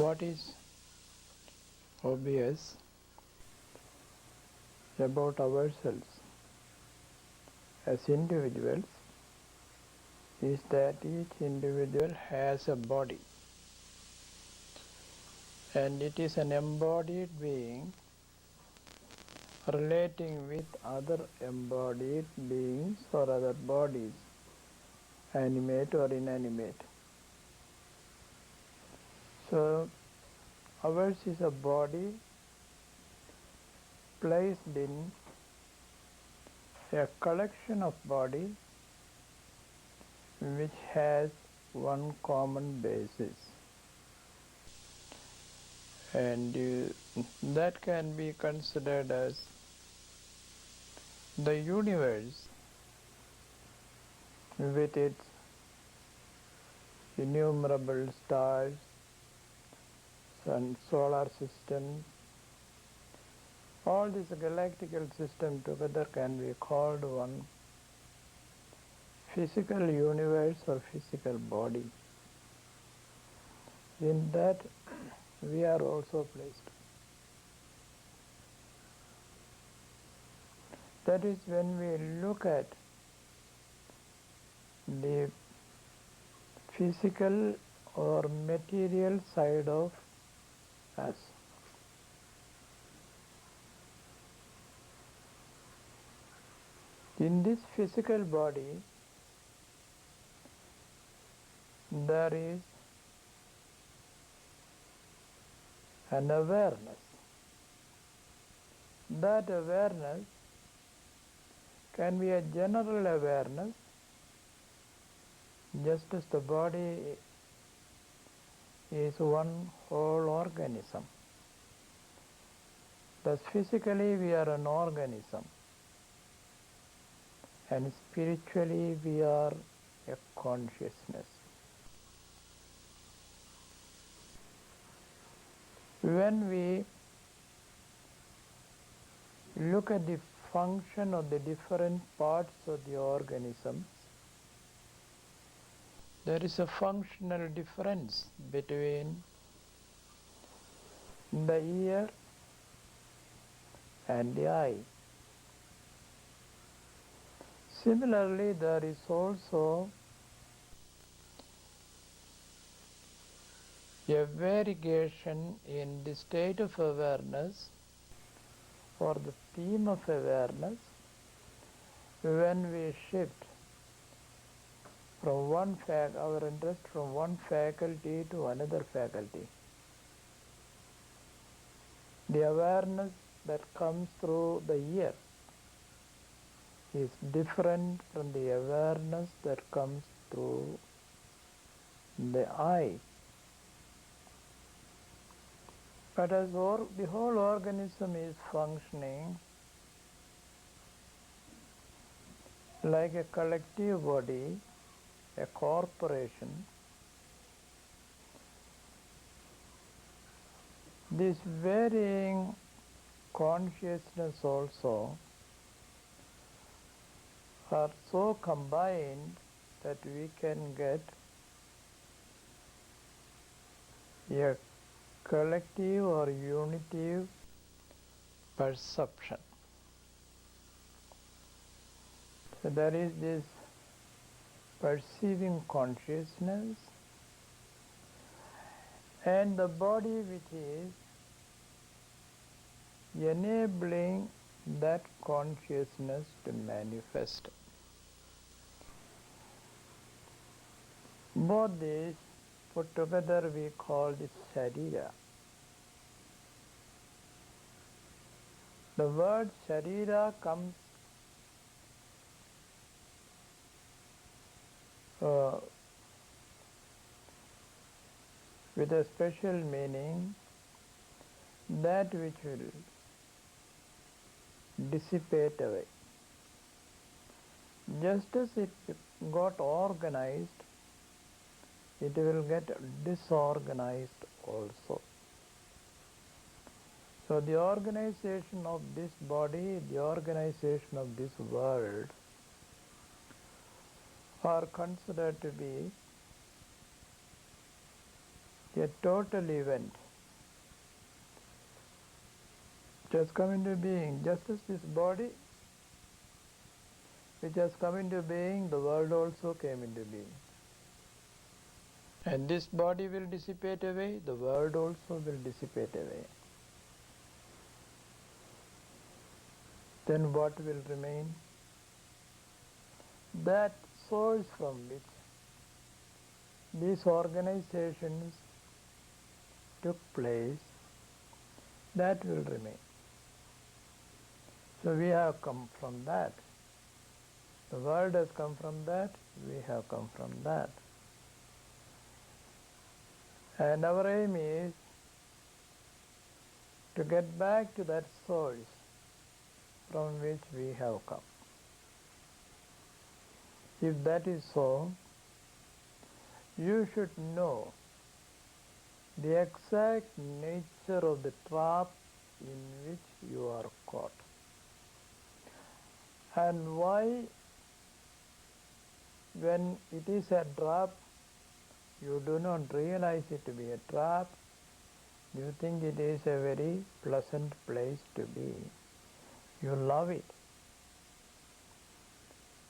What is obvious about ourselves as individuals is that each individual has a body, and it is an embodied being relating with other embodied beings or other bodies, animate or inanimate. So ours is a body placed in a collection of bodies which has one common basis, and that can be considered as the universe with its innumerable stars and solar system. All this galactical system together can be called one physical universe or physical body. In that we are also placed. That is, when we look at the physical or material side of us. In this physical body, there is an awareness. That awareness can be a general awareness, just as the body is one whole organism. Thus physically we are an organism, and spiritually we are a consciousness. When we look at the function of the different parts of the organism, there is a functional difference between the ear and the eye. Similarly, there is also a variegation in the state of awareness or the theme of awareness when we shift from our interest from one faculty to another faculty. The awareness that comes through the ear is different from the awareness that comes through the eye. But as the whole organism is functioning like a collective body, a corporation, this varying consciousness also are so combined that we can get a collective or unitive perception. So there is this perceiving consciousness and the body which is enabling that consciousness to manifest. Both these put together we call this Sharira. The word Sharira comes with a special meaning, that which will dissipate away. Just as it got organized, it will get disorganized also. So the organization of this body, the organization of this world are considered to be a total event which has come into being. Just as this body which has come into being, the world also came into being. And this body will dissipate away, the world also will dissipate away. Then what will remain? That source from which these organizations took place, that will remain. So we have come from that. The world has come from that, we have come from that. And our aim is to get back to that source from which we have come. If that is so, you should know the exact nature of the trap in which you are caught. And why, when it is a trap, you do not realize it to be a trap. You think it is a very pleasant place to be. You love it.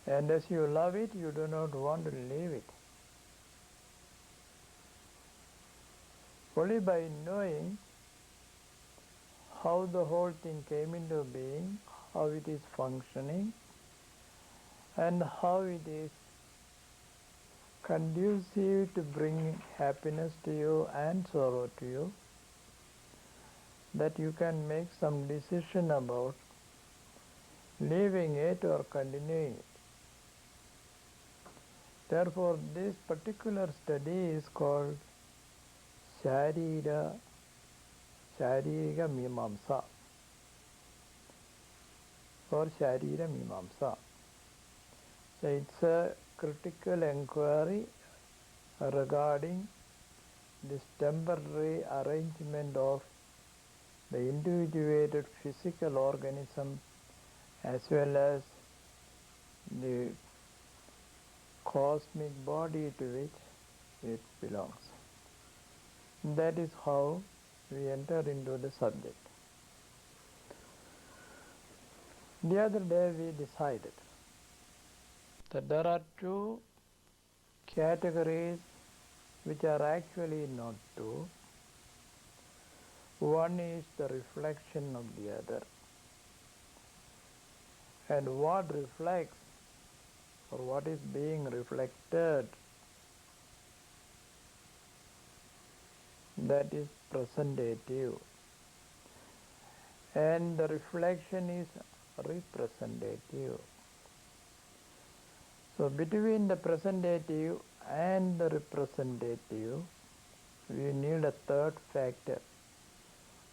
And as you love it, you do not want to leave it. Only by knowing how the whole thing came into being, how it is functioning, and how it is conducive to bring happiness to you and sorrow to you, that you can make some decision about leaving it or continuing it. Therefore, this particular study is called Sharira Mimamsa or Sharira Mimamsa. So it's a critical inquiry regarding this temporary arrangement of the individuated physical organism as well as the cosmic body to which it belongs. That is how we enter into the subject. The other day we decided that there are two categories which are actually not two. One is the reflection of the other. And what reflects or what is being reflected, that is presentative. And the reflection is representative. So between the presentative and the representative, we need a third factor.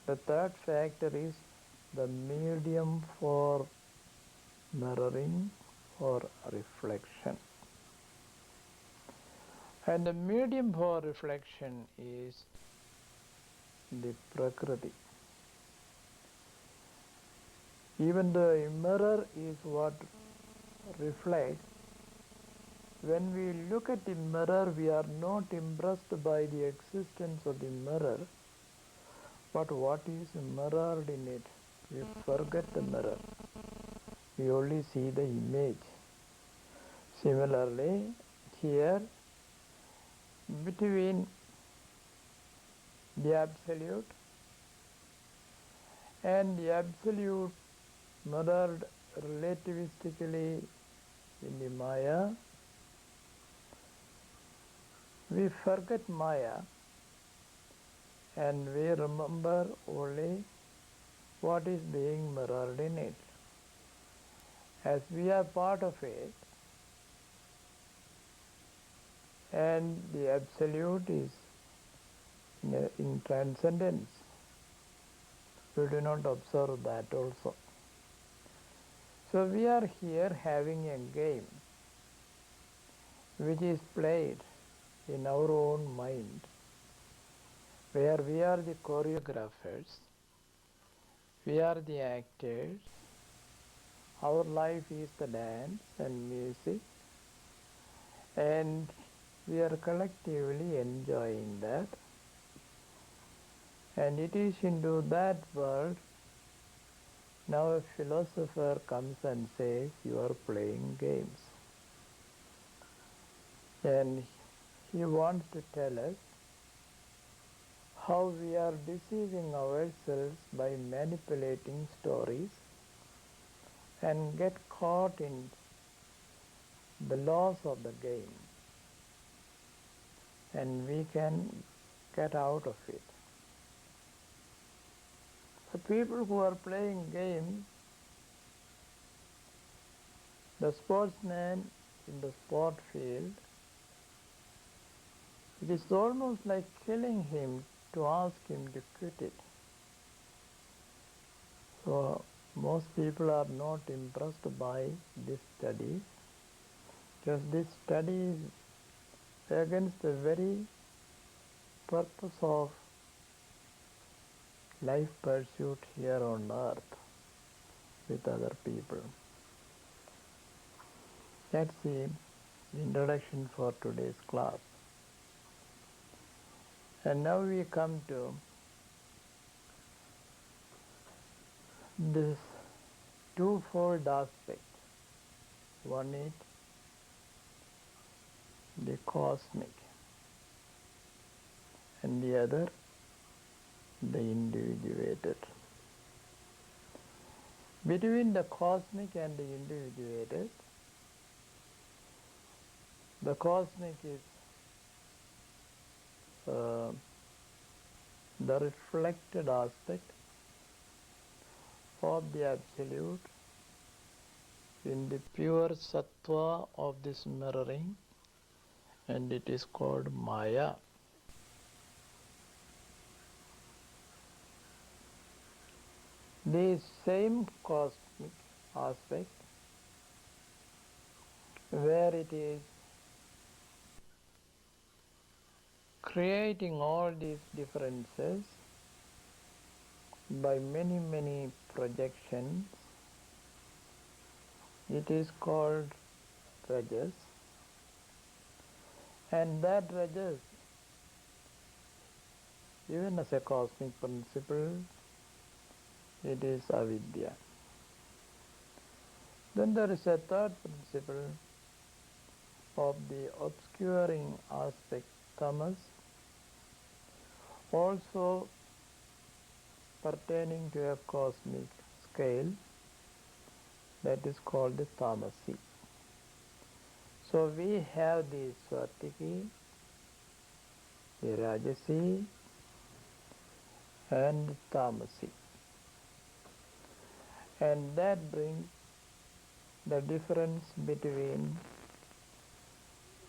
The third factor is the medium for mirroring or reflection. And the medium for reflection is the Prakriti. Even though a mirror is what reflects, when we look at the mirror, we are not impressed by the existence of the mirror, but what is mirrored in it. We forget the mirror. We only see the image. Similarly, here, between the absolute and the absolute mirrored relativistically in the Maya, we forget Maya and we remember only what is being mirrored in it. As we are part of it, and the absolute is in transcendence, we do not observe that also. So we are here having a game which is played in our own mind, where we are the choreographers, we are the actors, our life is the dance and music, and we are collectively enjoying that. And it is into that world now a philosopher comes and says you are playing games. And he wants to tell us how we are deceiving ourselves by manipulating stories and get caught in the laws of the game, and we can get out of it. The people who are playing games, the sportsman in the sport field, it is almost like killing him to ask him to quit it. So most people are not impressed by this study, because this study is against the very purpose of life pursuit here on earth with other people. That's the introduction for today's class. And now we come to this twofold aspect. One is the cosmic, and the other the individuated. Between the cosmic and the individuated, the cosmic is the reflected aspect of the absolute in the pure sattva of this mirroring, and it is called Maya. The same cosmic aspect, where it is creating all these differences by many projections, it is called Rajas. And that Rajas, even as a cosmic principle, it is avidya. Then there is a third principle of the obscuring aspect, tamas, also pertaining to a cosmic scale, that is called the tamasi. So we have the svatiki, the rajasi, and tamasi. And that brings the difference between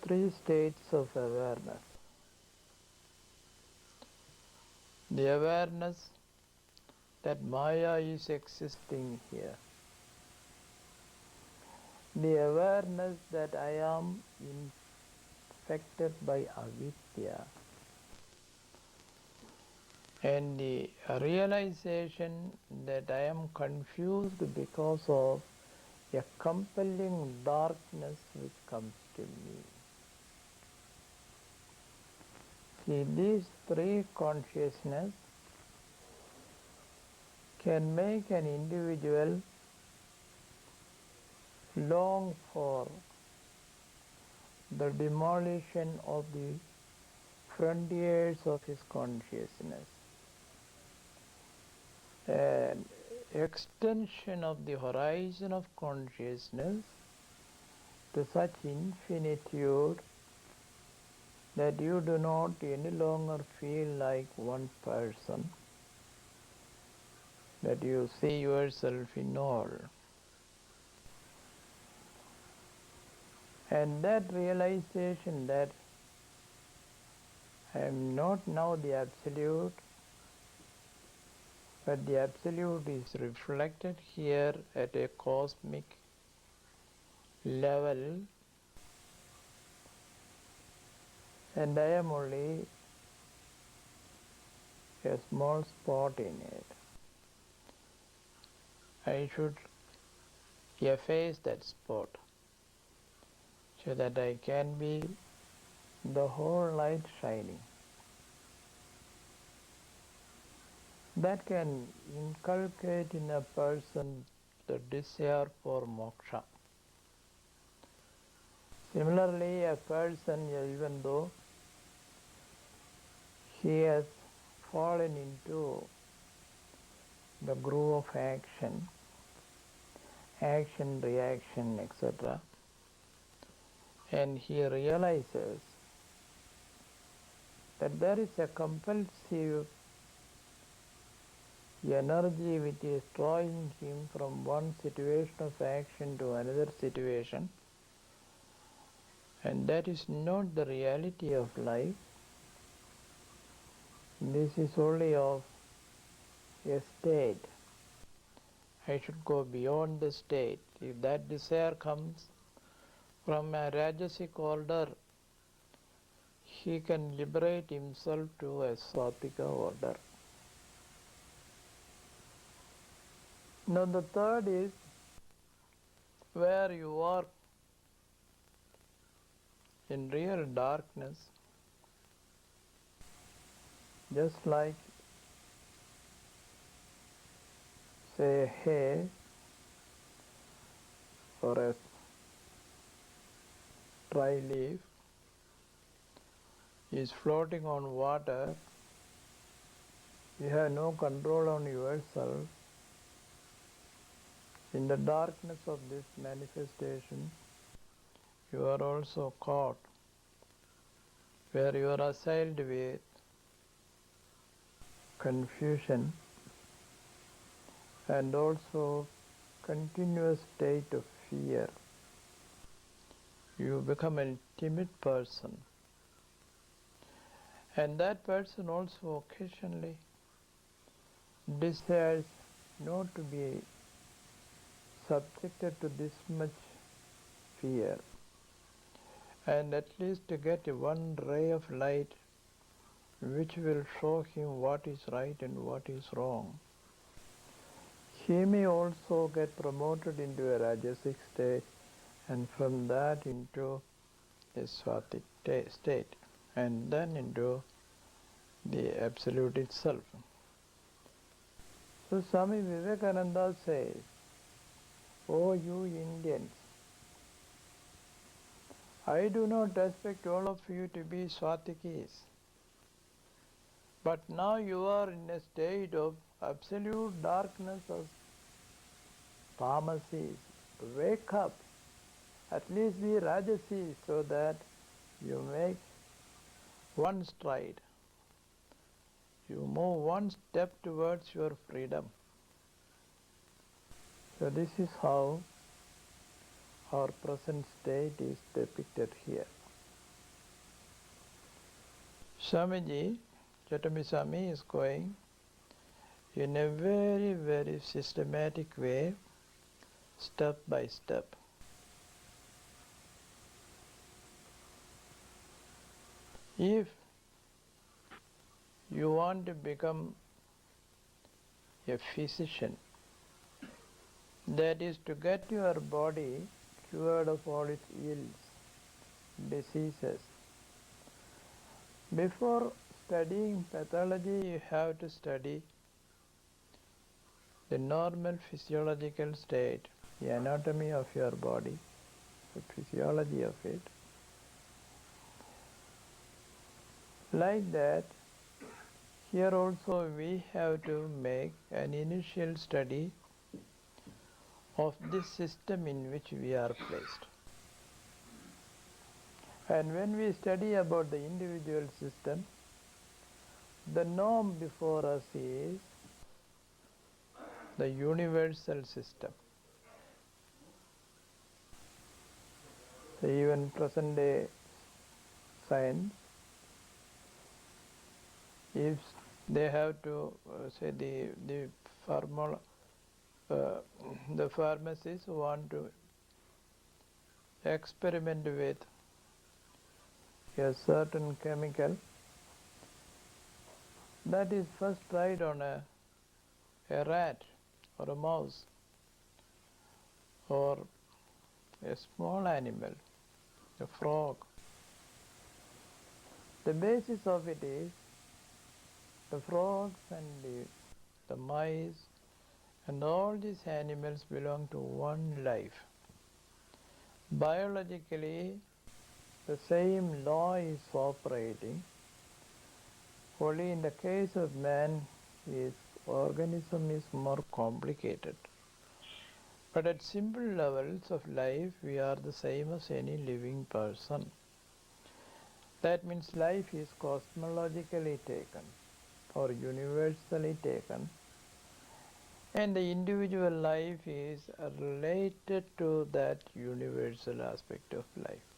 three states of awareness. The awareness that Maya is existing here. The awareness that I am infected by avidya. And the realization that I am confused because of a compelling darkness which comes to me. See, these three consciousness can make an individual long for the demolition of the frontiers of his consciousness, an extension of the horizon of consciousness to such infinitude that you do not any longer feel like one person, that you see yourself in all. And that realization that I am not now the absolute, but the absolute is reflected here at a cosmic level, and I am only a small spot in it. I should efface that spot so that I can be the whole light shining. that can inculcate in a person the desire for moksha. Similarly, a person, even though he has fallen into the groove of action, reaction, etc., and he realizes that there is a compulsive energy which is drawing him from one situation of action to another situation, and that is not the reality of life. This is only of a state. I should go beyond the state. If that desire comes from a rajasic order, he can liberate himself to a satvika order. Now the third is where you are in real darkness, just like, say, a hay or a dry leaf is floating on water. You have no control on yourself. In the darkness of this manifestation, you are also caught, where you are assailed with confusion and also continuous state of fear. You become a timid person, and that person also occasionally desires not to be subjected to this much fear, and at least to get one ray of light which will show him what is right and what is wrong. He may also get promoted into a rajasic state, and from that into a sattvic state, and then into the absolute itself. So Swami Vivekananda says, "O you Indians, I do not expect all of you to be Swatikis, but now you are in a state of absolute darkness of Tamasis. Wake up, at least be Rajasi, so that you make one stride. You move one step towards your freedom." So this is how our present state is depicted here. Swamiji, Chattambi Swami, is going in a very, very systematic way, step by step. If you want to become a physician, that is to get your body cured of all its ills, diseases. Before studying pathology, you have to study the normal physiological state, the anatomy of your body, the physiology of it. Like that, here also we have to make an initial study of this system in which we are placed. And when we study about the individual system, the norm before us is the universal system. So even present day science, if they have to say the formula, the pharmacists want to experiment with a certain chemical that is first tried on a rat or a mouse or a small animal, a frog. The basis of it is the frogs and the the mice, and all these animals belong to one life. Biologically, the same law is operating. Only in the case of man, his organism is more complicated. But at simple levels of life, we are the same as any living person. That means life is cosmologically taken or universally taken, and the individual life is related to that universal aspect of life.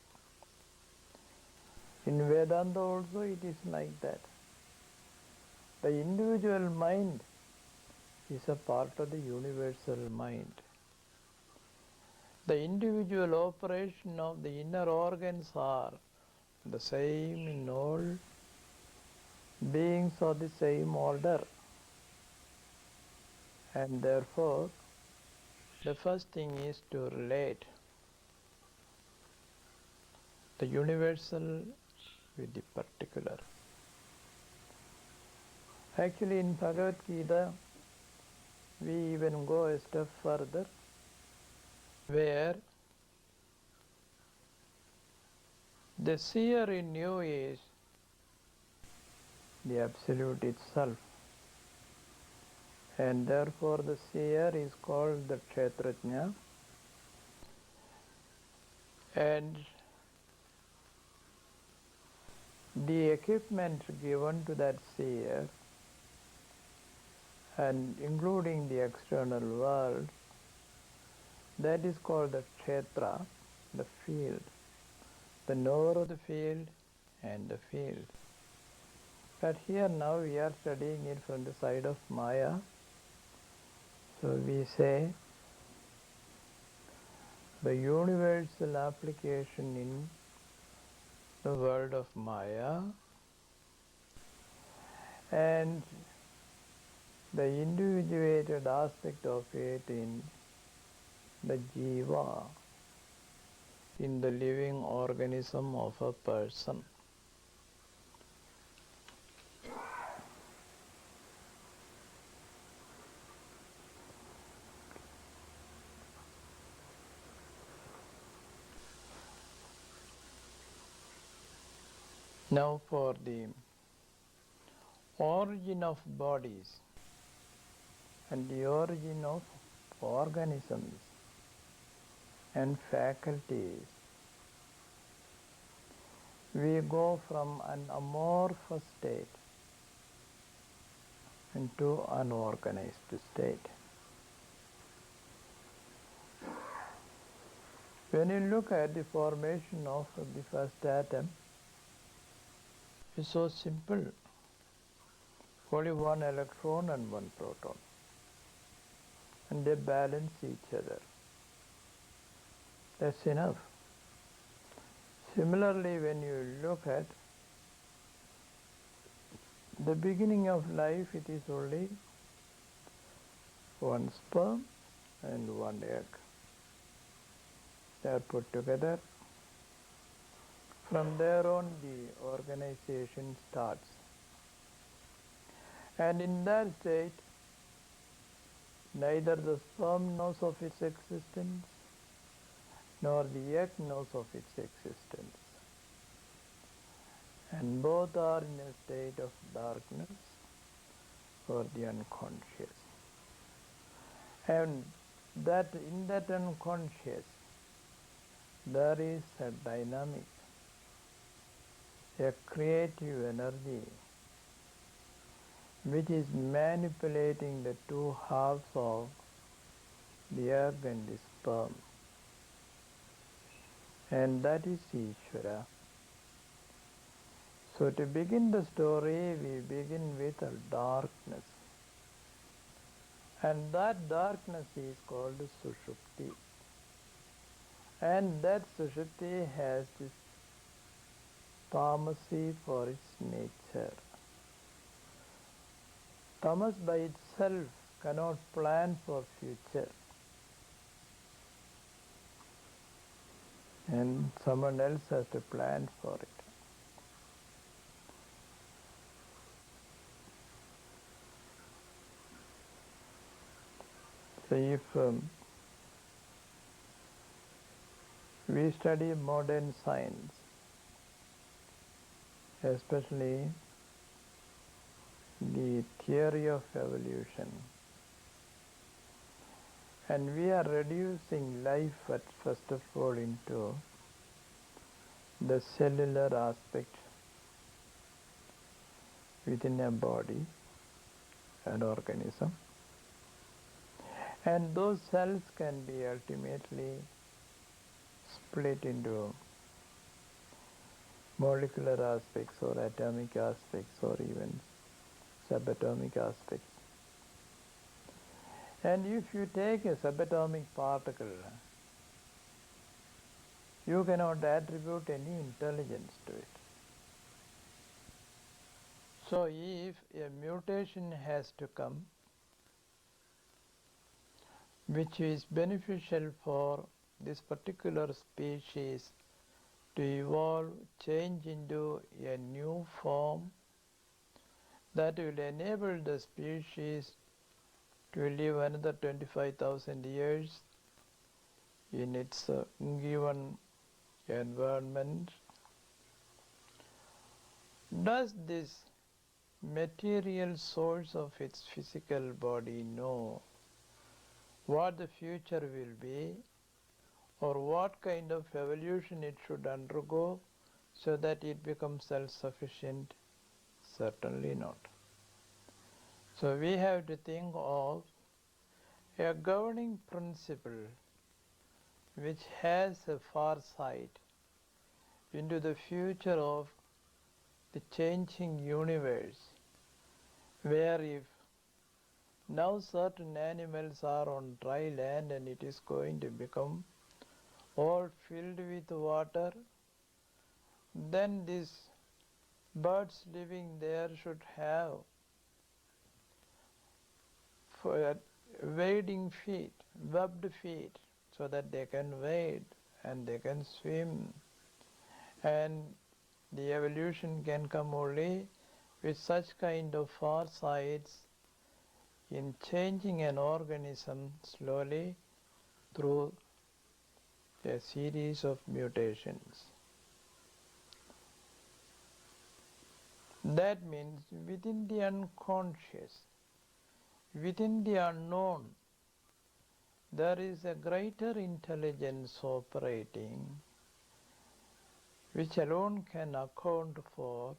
In Vedanta also it is like that. The individual mind is a part of the universal mind. The individual operation of the inner organs are the same in all beings of the same order. And therefore, the first thing is to relate the universal with the particular. Actually, in Bhagavad Gita, we even go a step further, where the seer in you is the Absolute itself. And therefore the seer is called the Kshetrajna. And the equipment given to that seer, and including the external world, that is called the Kshetra, the field, the knower of the field and the field. But here now we are studying it from the side of Maya. So we say the universal application in the world of Maya and the individuated aspect of it in the jiva, in the living organism of a person. Now for the origin of bodies and the origin of organisms and faculties, we go from an amorphous state into unorganized state. When you look at the formation of the first atom, it's so simple. Only one electron and one proton. And they balance each other. That's enough. Similarly, when you look at the beginning of life, it is only one sperm and one egg. They are put together. From there on, the organization starts. And in that state, neither the sperm knows of its existence, nor the egg knows of its existence. And both are in a state of darkness or the unconscious. And that in that unconscious, there is a dynamic, a creative energy, which is manipulating the two halves of the egg and the sperm. And that is Ishvara. So to begin the story, we begin with a darkness. And that darkness is called Sushupti. And that Sushupti has this tamasy for its nature. Tamas by itself cannot plan for future. And someone else has to plan for it. So if we study modern science, especially the theory of evolution, and we are reducing life at first of all into the cellular aspect within a body, an organism, and those cells can be ultimately split into molecular aspects or atomic aspects or even subatomic aspects. And if you take a subatomic particle, you cannot attribute any intelligence to it. So if a mutation has to come which is beneficial for this particular species to evolve, change into a new form that will enable the species to live another 25,000 years in its given environment. Does this material source of its physical body know what the future will be or what kind of evolution it should undergo so that it becomes self-sufficient? Certainly not. So we have to think of a governing principle which has a foresight into the future of the changing universe, where if now certain animals are on dry land and it is going to become all filled with water, then these birds living there should have wading feet, webbed feet, so that they can wade and they can swim, and the evolution can come only with such kind of foresights in changing an organism slowly through a series of mutations. That means within the unconscious, within the unknown, there is a greater intelligence operating which alone can account for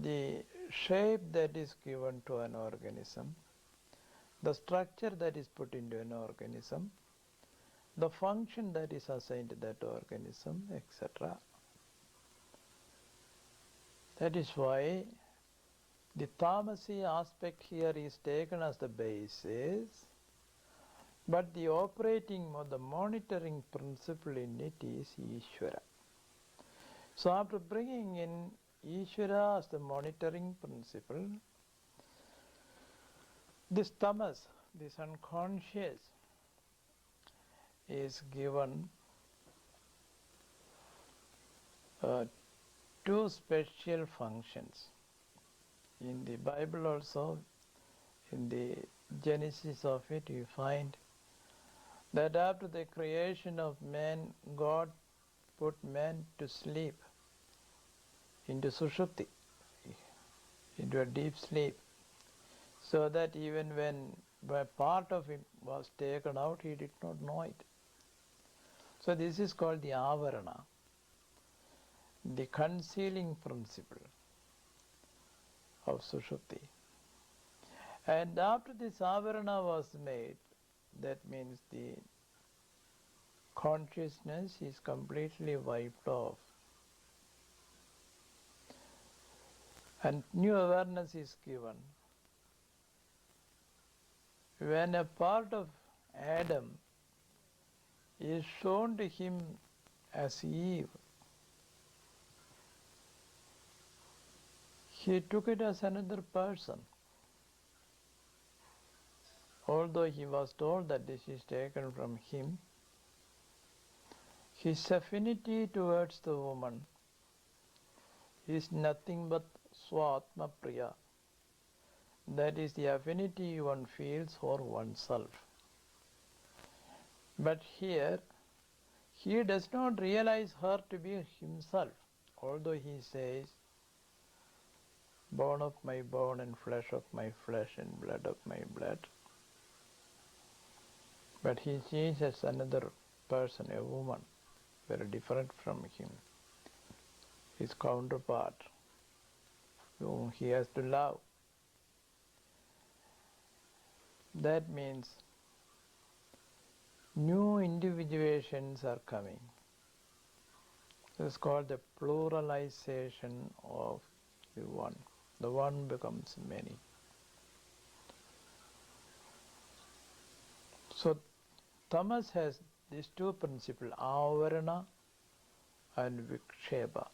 the shape that is given to an organism, the structure that is put into an organism, the function that is assigned to that organism, etc. That is why the tamasy aspect here is taken as the basis, but the operating or the monitoring principle in it is Ishvara. So after bringing in Ishvara as the monitoring principle, this tamas, this unconscious, is given two special functions. In the Bible also, in the genesis of it, you find that after the creation of man, God put man to sleep, into sushupti, into a deep sleep, so that even when a part of him was taken out, he did not know it. So this is called the avarana, the concealing principle of sushupti. And after this avarana was made, that means the consciousness is completely wiped off. And new awareness is given. When a part of Adam is shown to him as Eve, he took it as another person. Although he was told that this is taken from him, his affinity towards the woman is nothing but Swatma Priya, That is the affinity one feels for oneself. But here, he does not realize her to be himself, although he says, bone of my bone and flesh of my flesh and blood of my blood. But he sees as another person, a woman, very different from him, his counterpart, whom he has to love. That means new individuations are coming. This is called the pluralization of the one. The one becomes many. So tamas has these two principles, avarana and vikshepa.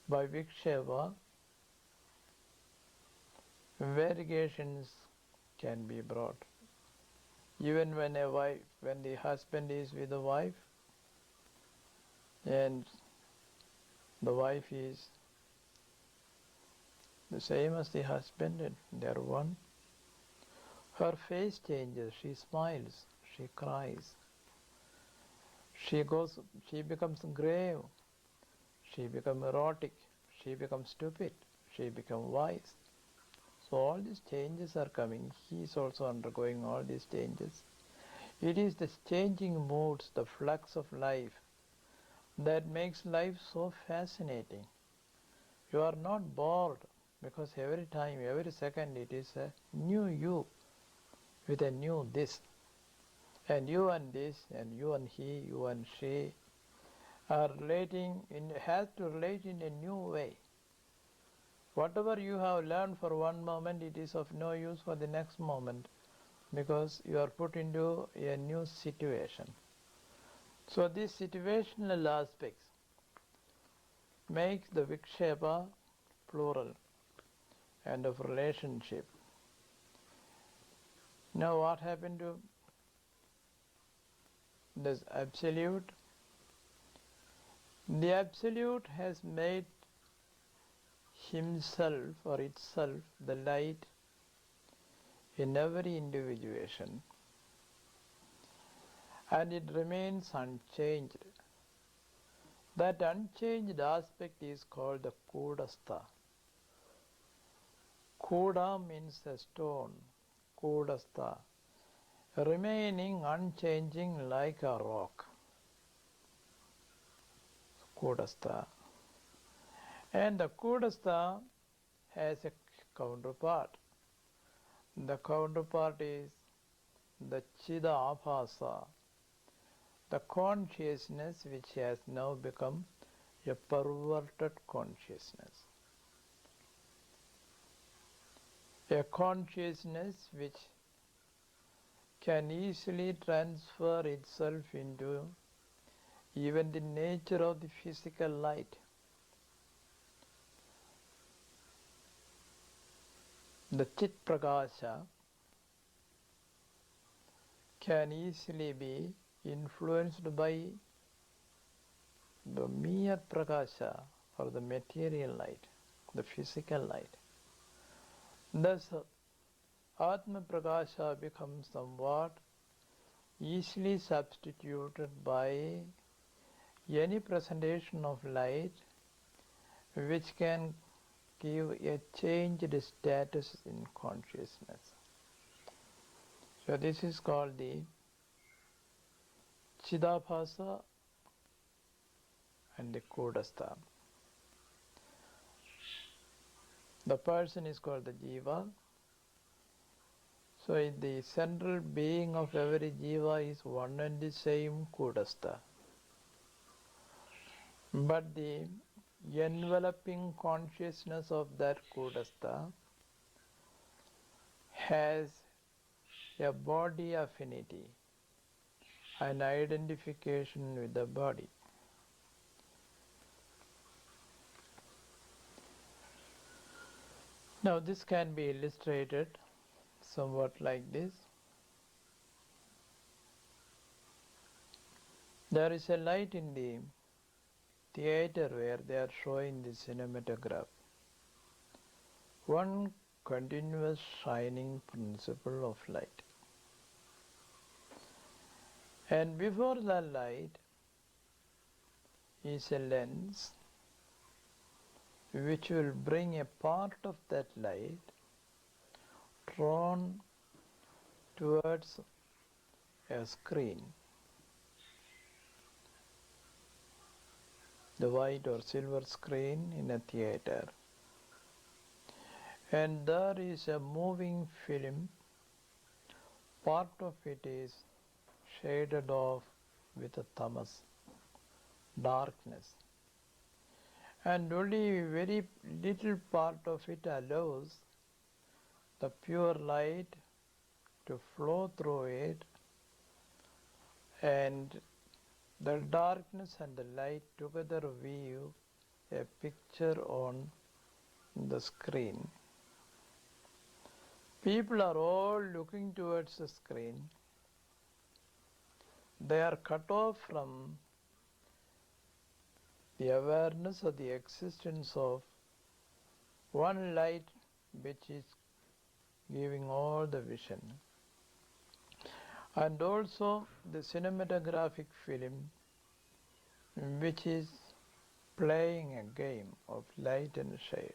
By vikshepa, variegations can be brought. Even when the husband is with the wife, and the wife is the same as the husband, and they are one, her face changes, she smiles, she cries, she becomes grave, she becomes erotic, she becomes stupid, she becomes wise. So all these changes are coming. He is also undergoing all these changes. It is the changing moods, the flux of life, that makes life so fascinating. You are not bored, because every time, every second, it is a new you with a new this. And you and this, and you and he, you and she are has to relate in a new way. Whatever you have learned for one moment, it is of no use for the next moment, because you are put into a new situation. So these situational aspects make the vikshepa plural and of relationship. Now what happened to this absolute? The absolute has made himself or itself the light in every individuation, and it remains unchanged. That unchanged aspect is called the kudastha. Kuda means a stone, kudastha, remaining unchanging like a rock. Kudastha. And the kudastha has a counterpart. The counterpart is the chidabhasa, the consciousness which has now become a perverted consciousness. A consciousness which can easily transfer itself into even the nature of the physical light. The chit prakasha can easily be influenced by the mere prakasha or the material light, the physical light. Thus, Atma Prakasha becomes somewhat easily substituted by any presentation of light which can give a changed status in consciousness. So this is called the Chidabhasa and the Kudastha. The person is called the Jiva. So the central being of every Jiva is one and the same Kudastha. But the enveloping consciousness of that Kudastha has a body affinity, an identification with the body. Now this can be illustrated somewhat like this. There is a light in the theater where they are showing the cinematograph. One continuous shining principle of light. And before the light is a lens which will bring a part of that light drawn towards a screen, the white or silver screen in a theater. And there is a moving film. Part of it is shaded off with a tamas, darkness. And only very little part of it allows the pure light to flow through it, and the darkness and the light together view a picture on the screen. People are all looking towards the screen. They are cut off from the awareness of the existence of one light which is giving all the vision. And also the cinematographic film which is playing a game of light and shade.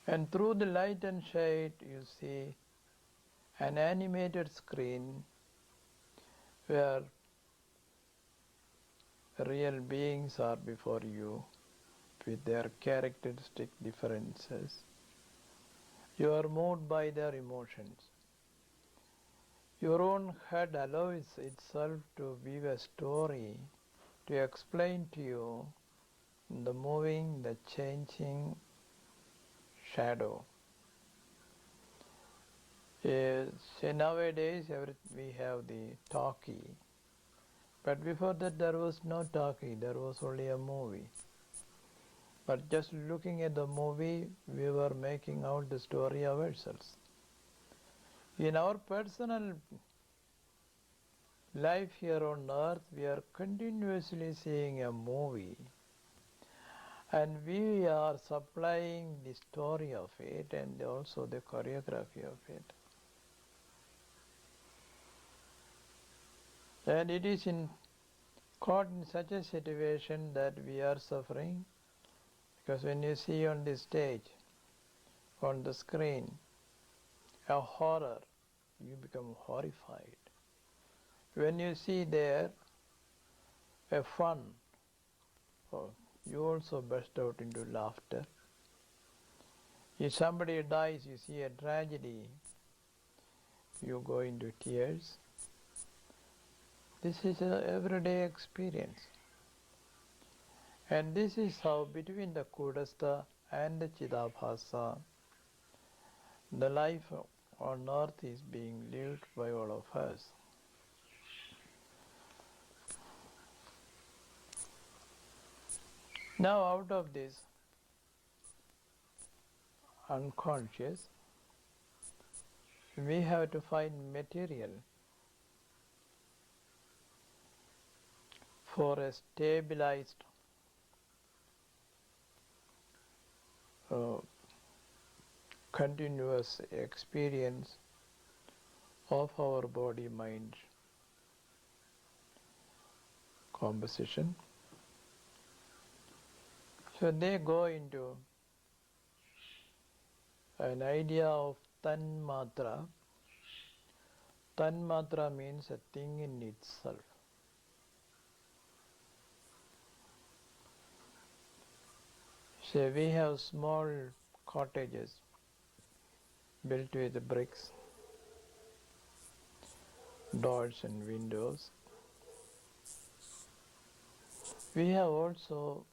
And through the light and shade you see an animated screen where real beings are before you with their characteristic differences. You are moved by their emotions. Your own head allows itself to weave a story to explain to you the moving, the changing shadow. So nowadays we have the talkie, but before that there was no talkie, there was only a movie. But just looking at the movie, we were making out the story ourselves. In our personal life here on earth, we are continuously seeing a movie, and we are supplying the story of it and also the choreography of it. And it is caught in such a situation that we are suffering, because when you see on the stage, on the screen, a horror, you become horrified. When you see there a fun, oh, you also burst out into laughter. If somebody dies, you see a tragedy, you go into tears. This is an everyday experience. And this is how between the Kudastha and the Chidabhasa, the life on earth is being lived by all of us. Now out of this unconscious, we have to find material for a stabilized continuous experience of our body-mind composition. So they go into an idea of tanmatra. Tanmatra means a thing in itself. So we have small cottages built with bricks, doors and windows. We have also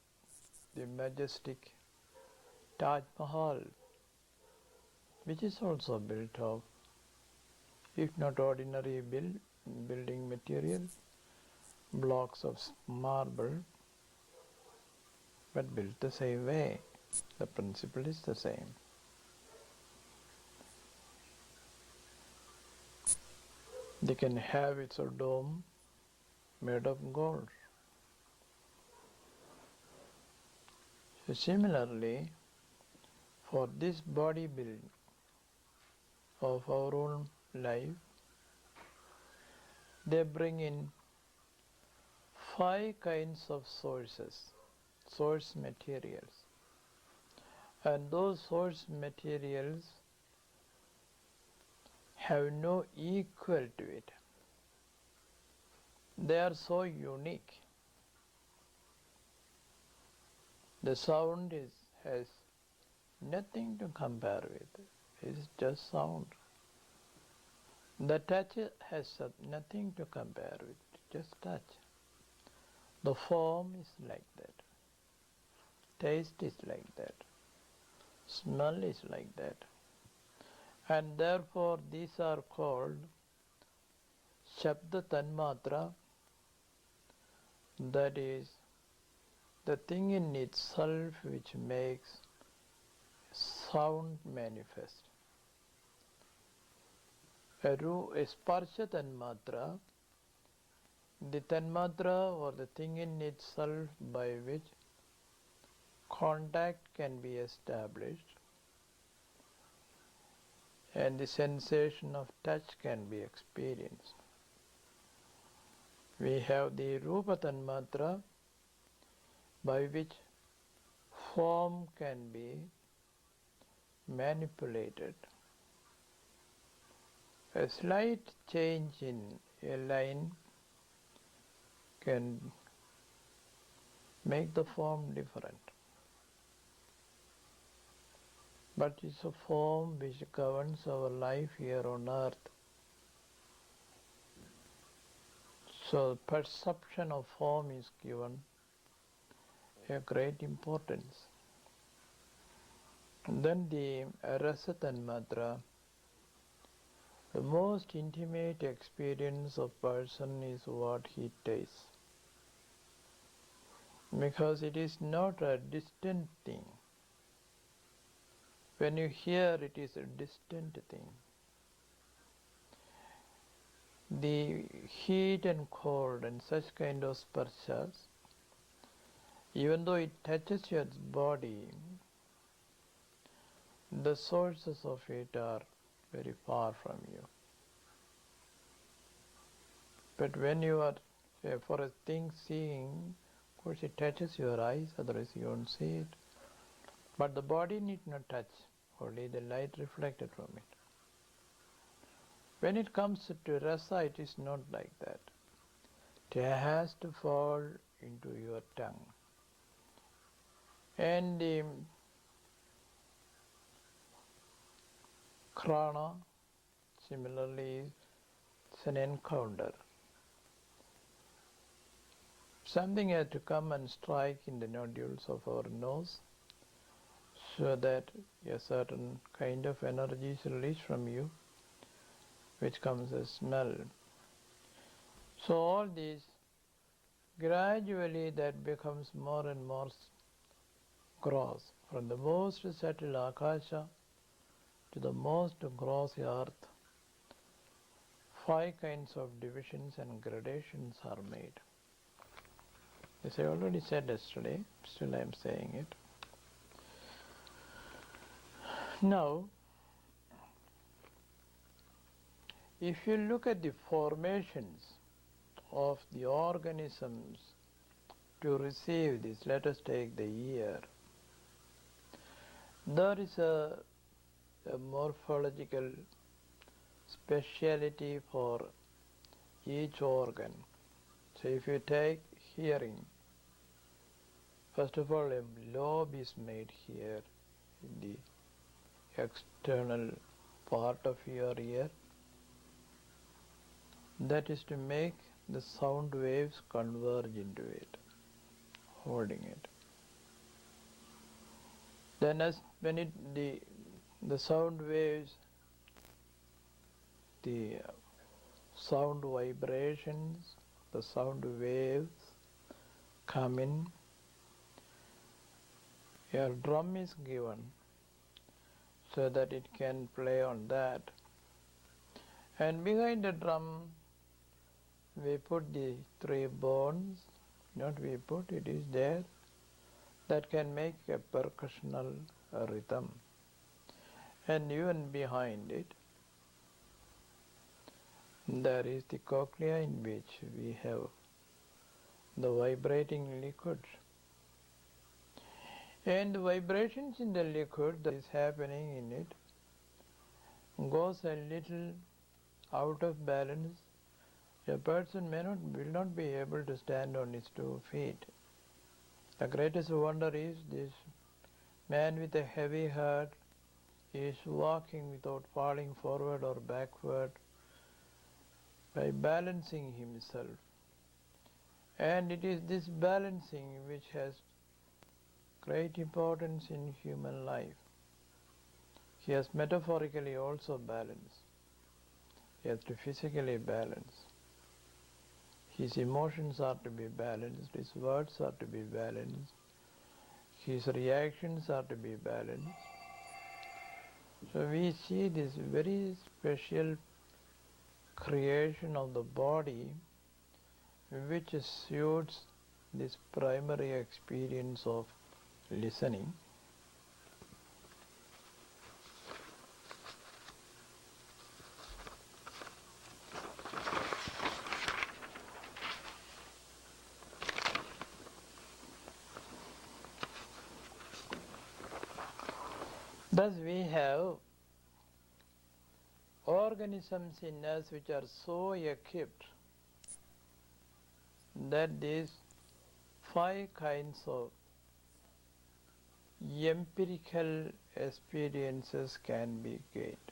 the majestic Taj Mahal, which is also built of, if not ordinary building material, blocks of marble, but built the same way. The principle is the same. They can have its dome made of gold. So similarly, for this bodybuilding of our own life, they bring in 5 kinds of source materials. And those source materials have no equal to it. They are so unique. The sound has nothing to compare with. It's just sound. The touch has nothing to compare with. Just touch. The form is like that. Taste is like that. Smell is like that. And therefore these are called Shabda Tanmatra, that is, the thing in itself which makes sound manifest. A Sparsha Tanmatra, the Tanmatra or the thing in itself by which contact can be established and the sensation of touch can be experienced. We have the Rupa Tanmatra, by which form can be manipulated. A slight change in a line can make the form different. But it's a form which governs our life here on earth. So perception of form is given a great importance. And then the Rasa Tanmatra, the most intimate experience of person is what he tastes. Because it is not a distant thing. When you hear, it is a distant thing. The heat and cold and such kind of sparshas, even though it touches your body, the sources of it are very far from you. But when you are, for a thing seeing, of course it touches your eyes, otherwise you won't see it. But the body need not touch, only the light reflected from it. When it comes to rasa, it is not like that. It has to fall into your tongue. And the krana, similarly, it's an encounter. Something has to come and strike in the nodules of our nose so that a certain kind of energy is released from you, which comes as smell. So all this, gradually that becomes more and more gross. From the most subtle akasha to the most gross earth, 5 kinds of divisions and gradations are made. As I already said yesterday, still I am saying it. Now, if you look at the formations of the organisms to receive this, let us take the ear. There is a morphological speciality for each organ. So if you take hearing, first of all, a lobe is made here in the external part of your ear. That is to make the sound waves converge into it, holding it. Then when the sound waves, the sound vibrations, the sound waves come in, a drum is given so that it can play on that. And behind the drum we put the 3 bones, not we put, it is there, that can make a percussional rhythm. And even behind it, there is the cochlea in which we have the vibrating liquid. And the vibrations in the liquid that is happening in it goes a little out of balance. A person will not be able to stand on his 2 feet. The greatest wonder is this man with a heavy heart is walking without falling forward or backward by balancing himself. And it is this balancing which has great importance in human life. He has metaphorically also balanced. He has to physically balance. His emotions are to be balanced, his words are to be balanced, his reactions are to be balanced. So we see this very special creation of the body which suits this primary experience of listening. Thus we have organisms in us which are so equipped that these 5 kinds of empirical experiences can be gained.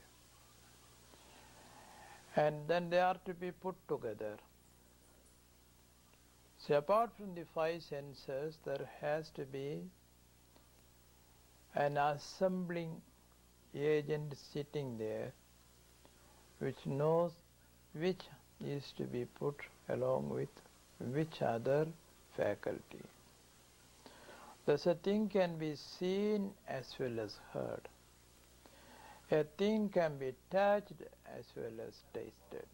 And then they are to be put together. So apart from the 5 senses, there has to be an assembling agent sitting there which knows which is to be put along with which other faculty. Thus a thing can be seen as well as heard. A thing can be touched as well as tasted.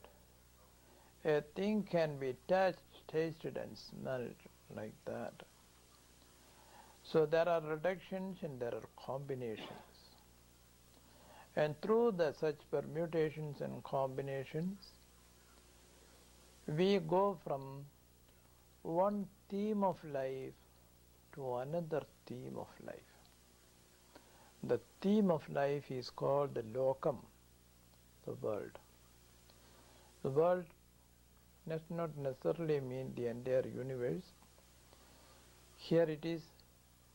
A thing can be touched, tasted and smelled like that. So there are reductions and there are combinations. And through such permutations and combinations, we go from one theme of life to another theme of life. The theme of life is called the lokam, the world. The world does not necessarily mean the entire universe. Here it is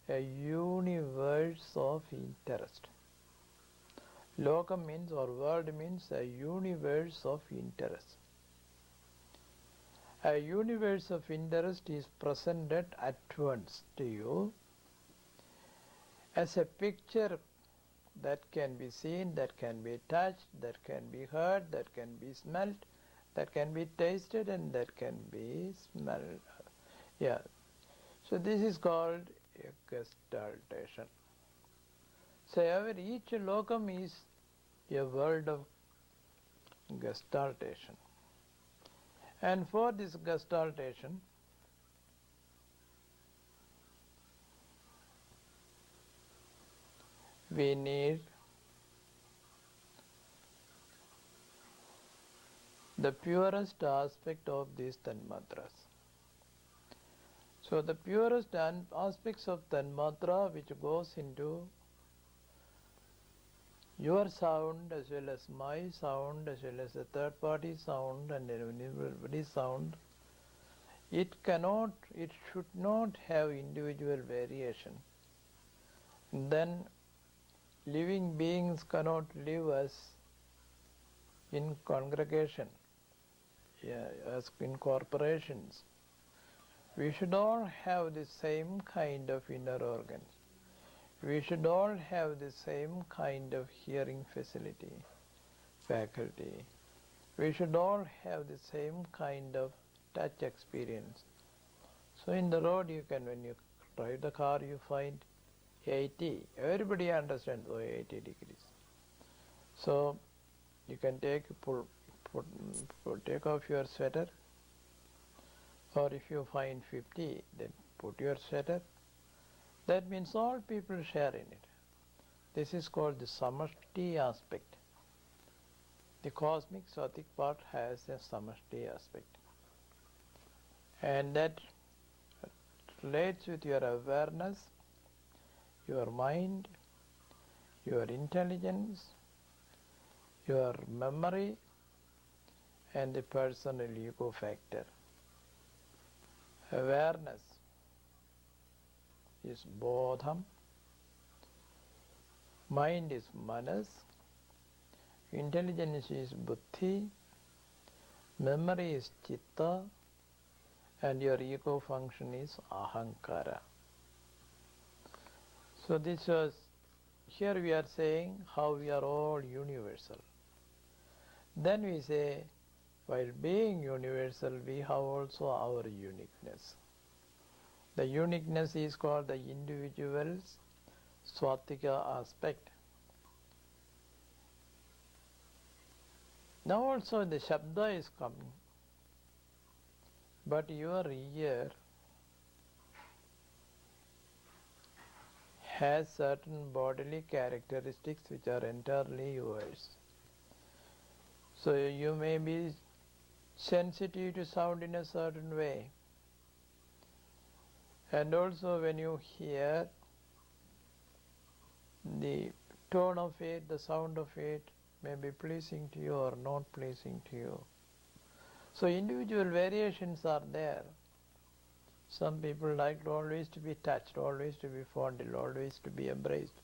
a universe of interest. Lokam means, or world means, a universe of interest. A universe of interest is presented at once to you as a picture that can be seen, that can be touched, that can be heard, that can be smelled, that can be tasted, and that can be smelled. Yeah. So this is called a gestaltation. So each lokam is a world of gestaltation. And for this gestaltation, we need the purest aspect of these tanmatras. So the purest aspects of tanmatra which goes into your sound as well as my sound as well as a third party sound and everybody's sound, it should not have individual variation. Then living beings cannot live as in congregation, as in corporations. We should all have the same kind of inner organs. We should all have the same kind of hearing faculty. We should all have the same kind of touch experience. So in the road when you drive the car, you find 80. Everybody understands 80 degrees. So you can take off your sweater, or if you find 50, then put your sweater. That means all people share in it. This is called the samashti aspect. The cosmic sattvic part has a samashti aspect, and that relates with your awareness, your mind, your intelligence, your memory, and the personal ego factor. Awareness is bodham, mind is manas, intelligence is buddhi, memory is chitta, and your ego function is ahankara. So this was, here we are saying how we are all universal. Then we say, while being universal, we have also our uniqueness. The uniqueness is called the individual's swatika aspect. Now also the Shabda is coming, but your ear has certain bodily characteristics which are entirely yours. So you may be sensitive to sound in a certain way, and also when you hear the tone of it, the sound of it may be pleasing to you or not pleasing to you. So individual variations are there. Some people like always to be touched, always to be fondled, always to be embraced.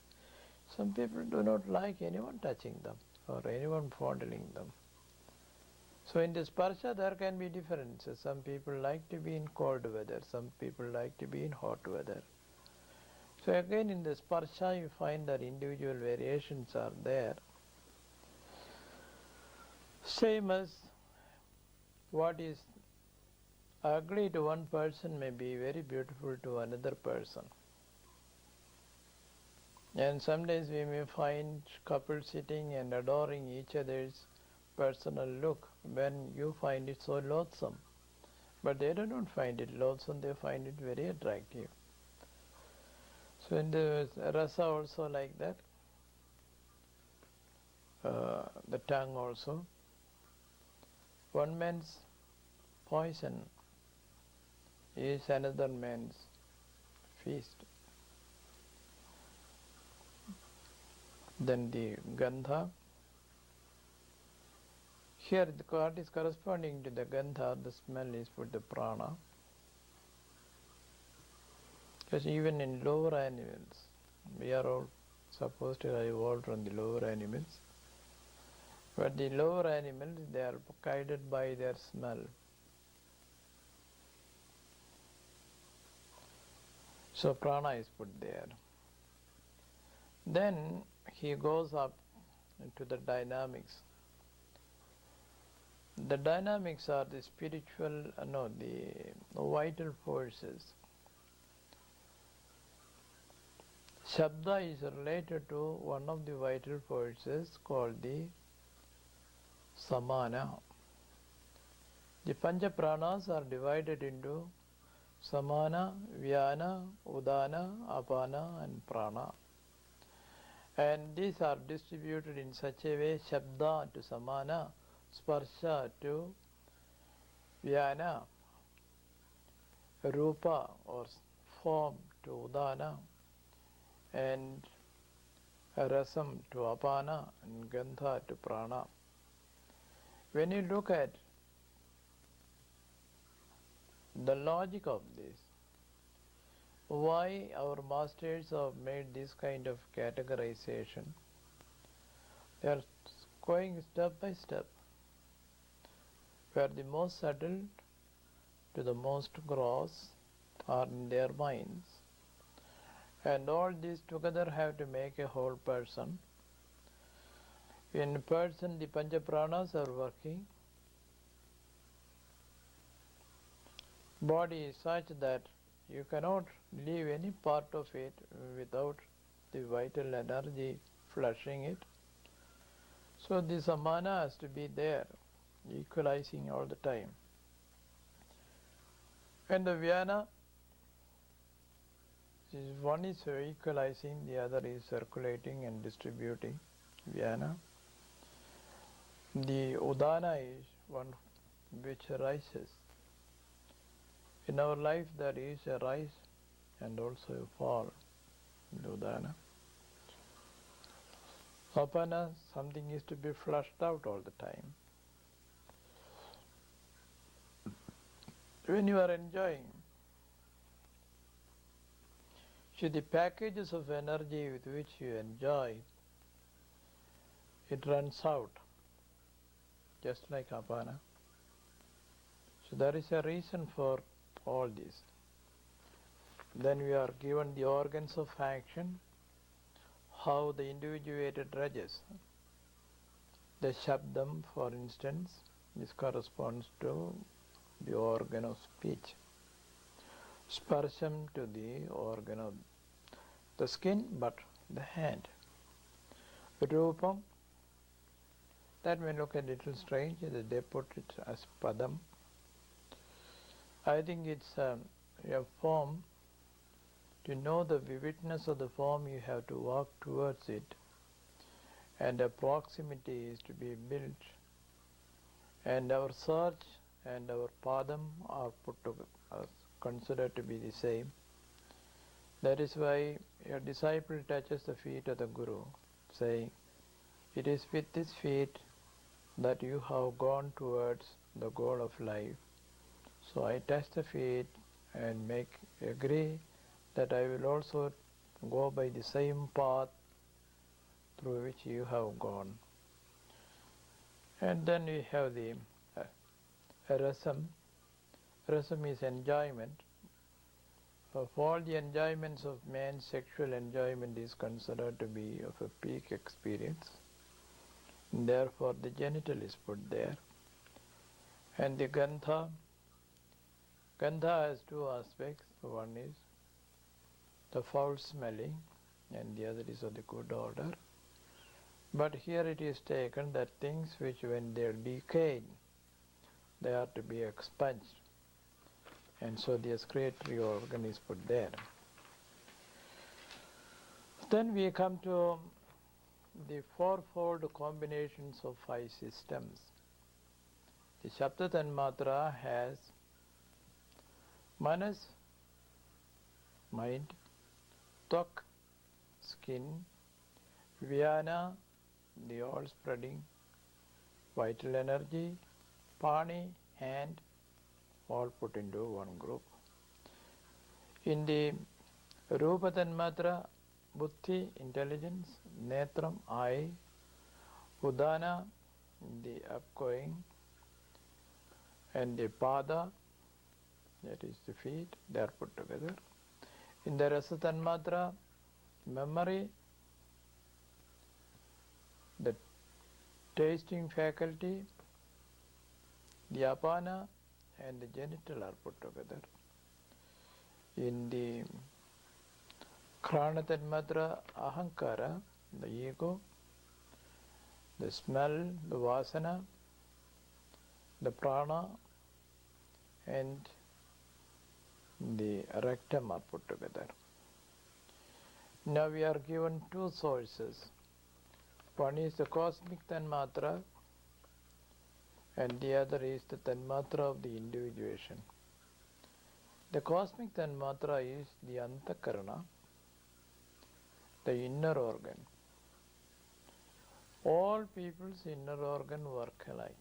Some people do not like anyone touching them or anyone fondling them. So in the sparsha there can be differences. Some people like to be in cold weather, some people like to be in hot weather. So again in the sparsha you find that individual variations are there. Same as what is ugly to one person may be very beautiful to another person. And sometimes we may find couples sitting and adoring each other's personal look when you find it so loathsome. But they do not find it loathsome, they find it very attractive. So in the rasa also like that, the tongue also. One man's poison is another man's feast. Then the gandha. Here the what is corresponding to the gandha, the smell is for the prana. Because even in lower animals, we are all supposed to have evolved from the lower animals. But the lower animals, they are guided by their smell. So prana is put there. Then he goes up into the dynamics. The dynamics are the spiritual, the vital forces. Shabda is related to one of the vital forces called the samana. The pancha pranas are divided into samana, vyana, udana, apana and prana. And these are distributed in such a way, shabda to samana, sparsha to vyana, rupa or form to udana, and rasam to apana, and gandha to prana. When you look at the logic of this, why our masters have made this kind of categorization, they are going step by step, where the most subtle to the most gross are in their minds, and all these together have to make a whole person. In a person, the pancha pranas are working. Body is such that you cannot leave any part of it without the vital energy flushing it. So the samana has to be there, equalizing all the time. And the vyana One is equalizing, the other is circulating and distributing. Vyana. The Udana is one which rises. In our life there is a rise and also a fall in the Udana. Apana, something is to be flushed out all the time. When you are enjoying, see the packages of energy with which you enjoy, it runs out, just like Apana. So there is a reason for all this. Then we are given the organs of action, how the individuated rajas. The Shabdam, for instance, this corresponds to the organ of speech. Sparsham to the organ of the skin, but the hand. Rupam, that may look a little strange, that they put it as Padam. I think it's a form. To know the vividness of the form, you have to walk towards it, and a proximity is to be built. And our search and our padam are considered to be the same. That is why a disciple touches the feet of the Guru, saying, "It is with these feet that you have gone towards the goal of life. So I touch the feet and agree that I will also go by the same path through which you have gone." And then we have the rasam. Rasam is enjoyment. Of all the enjoyments of man, sexual enjoyment is considered to be of a peak experience. Therefore, the genital is put there. And the gandha. Gandha has two aspects. One is the foul smelling, and the other is of the good odor. But here it is taken that things which when they are decayed, they are to be expunged. And so the excretory organ is put there. Then we come to the fourfold combinations of five systems. The Sapta Tanmatra has Manas, mind, Tvak, skin, Vyana, the all-spreading vital energy, Pani, hand, all put into one group. In the Rupa Tanmatra, Buddhi, intelligence, Netram, eye, Udana, the upgoing, and the Pada, that is the feet, they are put together. In the Rasa Tanmatra, memory, the tasting faculty, the apana, and the genital are put together. In the Krana Tanmatra, ahankara, the ego, the smell, the vasana, the prana, and the rectum are put together. Now we are given two sources. One is the cosmic Tanmatra, and the other is the Tanmatra of the individuation. The cosmic Tanmatra is the Antakarana, the inner organ. All people's inner organ work alike.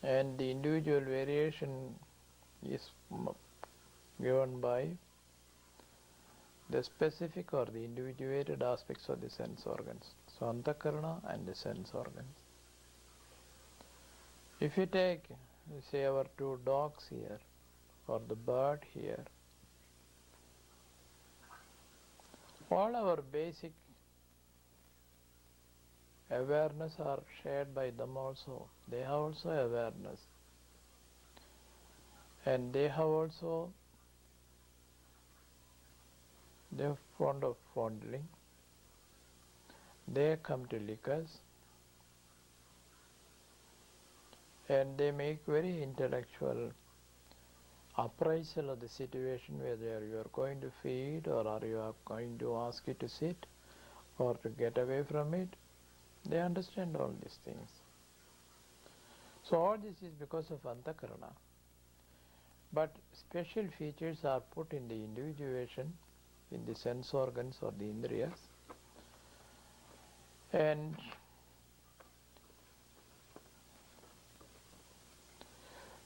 And the individual variation is given by the specific or the individuated aspects of the sense organs. So Antakarana and the sense organs. If you take, say, our two dogs here, or the bird here, all our basic awareness are shared by them also. They have also awareness. And they have also, they are fond of fondling. They come to lick us. And they make very intellectual appraisal of the situation, whether you are going to feed or are you are going to ask it to sit or to get away from it. They understand all these things. So all this is because of antakarana. But special features are put in the individuation, in the sense organs or the indriyas. And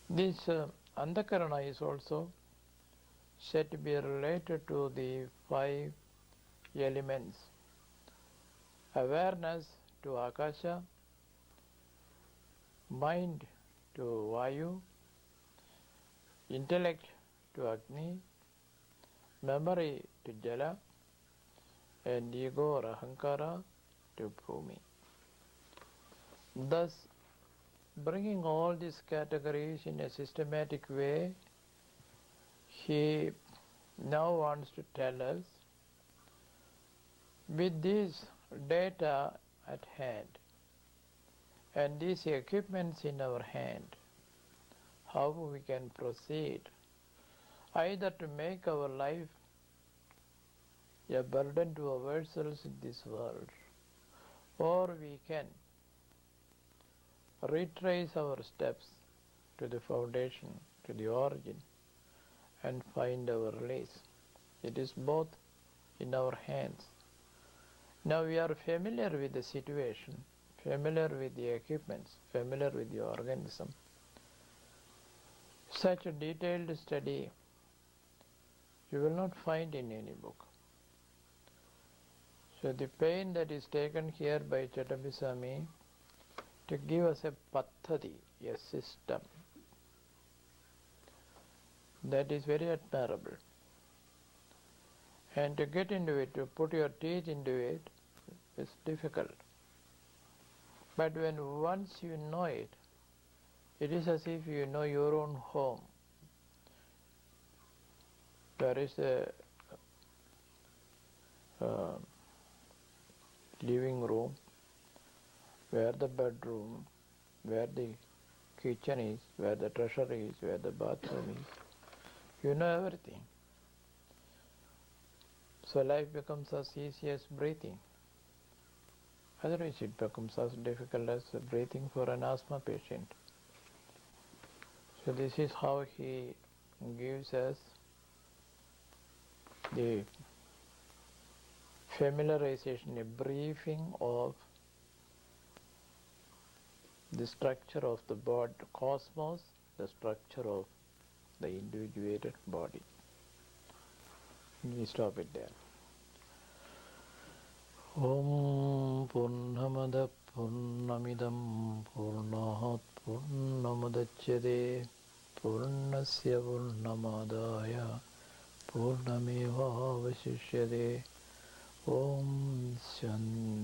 this antakarana is also said to be related to the 5 elements. Awareness to akasha, mind to vayu, intellect to agni, memory to jala, and ego or ahankara to bhumi. Thus, bringing all these categories in a systematic way, he now wants to tell us, with these data at hand and these equipments in our hand, how we can proceed either to make our life a burden to ourselves in this world, or we can retrace our steps to the foundation, to the origin, and find our release. It is both in our hands. Now we are familiar with the situation, familiar with the equipments, familiar with the organism. Such a detailed study you will not find in any book. So the pain that is taken here by Chattambi Swamy to give us a pathati, a system, that is very admirable. And to get into it, to put your teeth into it, is difficult. But when once you know it, it is as if you know your own home. There is a living room, where the bedroom, where the kitchen is, where the treasury is, where the bathroom is. You know everything. So life becomes as easy as breathing. Otherwise it becomes as difficult as breathing for an asthma patient. So this is how he gives us the familiarization, a briefing of the structure of the body, cosmos, the structure of the individuated body. We stop it there. Om Purnamada Purnamidam Purnahat Purnamadachyate Purnasya Purnamadaya Purnameva Vasishyate Om Shanti.